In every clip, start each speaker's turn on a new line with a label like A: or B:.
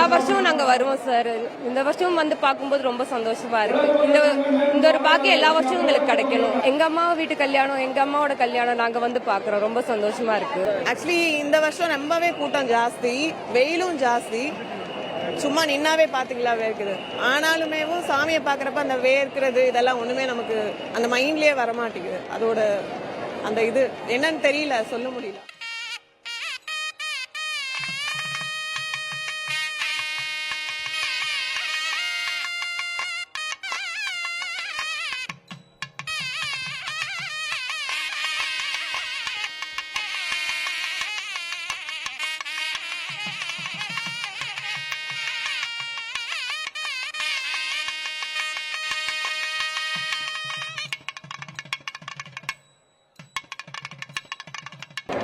A: எல்லா வருஷமும் நாங்க வருவோம் சார். இந்த வருஷம் வந்து பார்க்கும்போது ரொம்ப சந்தோஷமா இருக்கு. இந்த ஒரு பாக்கியம் எல்லா வருஷமும் எங்களுக்கு கிடைக்கணும். எங்க அம்மா வீட்டு கல்யாணம், எங்க அம்மாவோட கல்யாணம் நாங்க வந்து பாக்குறோம். ரொம்ப சந்தோஷமா இருக்கு.
B: ஆக்சுவலி இந்த வருஷம் ரொம்பவே கூட்டம் ஜாஸ்தி, வெயிலும் ஜாஸ்தி. சும்மா நின்னாவே பாத்தீங்களா வேர்க்குது. ஆனாலுமே சாமியை பாக்குறப்ப அந்த வேர்க்கிறது இதெல்லாம் ஒண்ணுமே நமக்கு அந்த மைண்ட்லயே வரமாட்டேங்குது. அதோட அந்த இது என்னன்னு தெரியல, சொல்ல முடியல.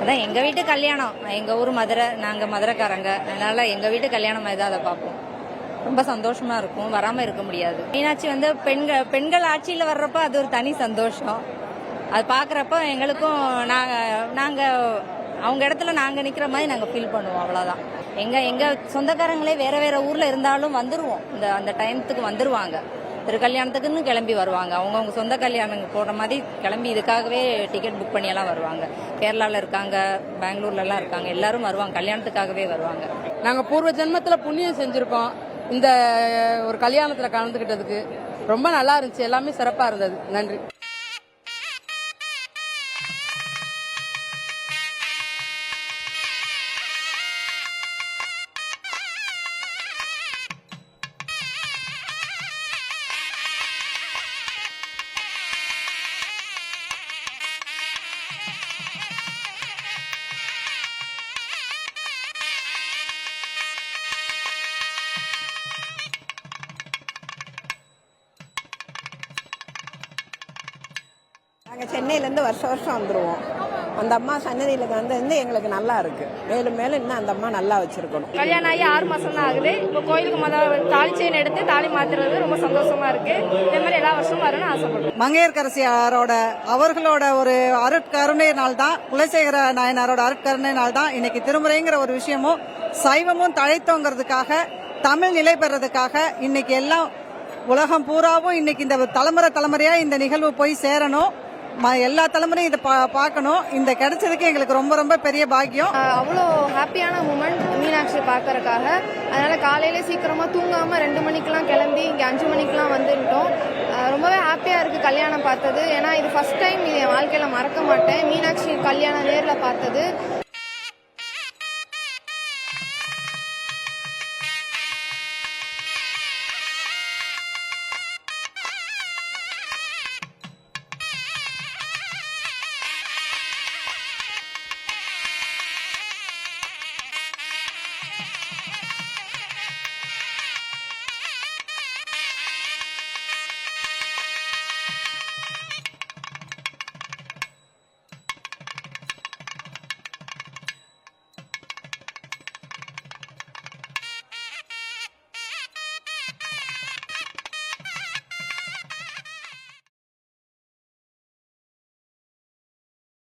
C: அதான் எங்கள் வீட்டு கல்யாணம், எங்கள் ஊர் மதுரை, நாங்கள் மதுரைக்காரங்க, அதனால எங்கள் வீட்டு கல்யாணம் மாதிரி தான் அதை பார்ப்போம். ரொம்ப சந்தோஷமா இருக்கும், வராமல் இருக்க முடியாது. மீனாட்சி வந்து பெண்கள் ஆட்சியில் வர்றப்போ அது ஒரு தனி சந்தோஷம். அது பார்க்குறப்போ எங்களுக்கும் நாங்கள் அவங்க இடத்துல நாங்கள் நிற்கிற மாதிரி நாங்கள் ஃபீல் பண்ணுவோம், அவ்வளோதான். எங்கள் சொந்தக்காரங்களே வேறு வேறு ஊரில் இருந்தாலும் வந்துடுவோம், அந்த டைமத்துக்கு வந்துடுவாங்க. திருக்கல்யாணத்துக்குன்னு கிளம்பி வருவாங்க, அவங்கவுங்க சொந்த கல்யாணம் போடுற மாதிரி கிளம்பி இதுக்காகவே டிக்கெட் புக் பண்ணியெல்லாம் வருவாங்க. கேரளாவில் இருக்காங்க, பெங்களூர்லலாம் இருக்காங்க, எல்லாரும் வருவாங்க, கல்யாணத்துக்காகவே வருவாங்க.
D: நாங்கள் பூர்வ ஜென்மத்தில் புண்ணியம் செஞ்சுருக்கோம் இந்த ஒரு கல்யாணத்தில் கலந்துக்கிட்டதுக்கு. ரொம்ப நல்லா இருந்துச்சு, எல்லாமே சிறப்பாக இருந்தது. நன்றி.
E: நாங்கள் சென்னையிலேருந்து வருஷம் வந்துடுவோம். அந்த அம்மா சன்னதியில் வந்து எங்களுக்கு நல்லா இருக்கு. மேலும் மேலும் இன்னும் அந்த அம்மா நல்லா வச்சிருக்கணும்.
F: கல்யாணம் ஆகி 6 மாசம் தான் ஆகுது. இப்போ கோயிலுக்கு தாலி செயின் எடுத்து தாலி மாத்துறது ரொம்ப சந்தோஷமா இருக்கு. இதே மாதிரி எல்லா வருஷமும் வரணும்னு ஆசைப்படுறோம்.
G: மங்கையர்கரசியாரோட அவர்களோட ஒரு அருட்கருணையினால் தான், குலசேகர நாயனாரோட அருட்கருணையினால் தான் இன்னைக்கு திருமுறைங்கிற ஒரு விஷயமும் சைவமும் தழைத்தோங்கிறதுக்காக, தமிழ் நிலை பெறதுக்காக இன்னைக்கு எல்லாம் உலகம் பூராவும் இன்னைக்கு இந்த தலைமுறையா இந்த நிகழ்வு போய் சேரணும். எல்லா தலைமுறையும் இதை பார்க்கணும். இந்த கிடைச்சதுக்கு எங்களுக்கு ரொம்ப ரொம்ப பெரிய பாக்கியம்.
F: அவ்வளோ ஹாப்பியான மூமெண்ட் மீனாட்சியை பார்க்கறதுக்காக. அதனால காலையில சீக்கிரமா தூங்காம 2 மணிக்கெல்லாம் கிளம்பி இங்கே 5 மணிக்கெல்லாம் வந்துட்டோம். ரொம்பவே ஹாப்பியா இருக்கு கல்யாணம் பார்த்தது. ஏன்னா இது ஃபர்ஸ்ட் டைம், இது என் வாழ்க்கையில மறக்க மாட்டேன், மீனாட்சி கல்யாணம் நேரில் பார்த்தது.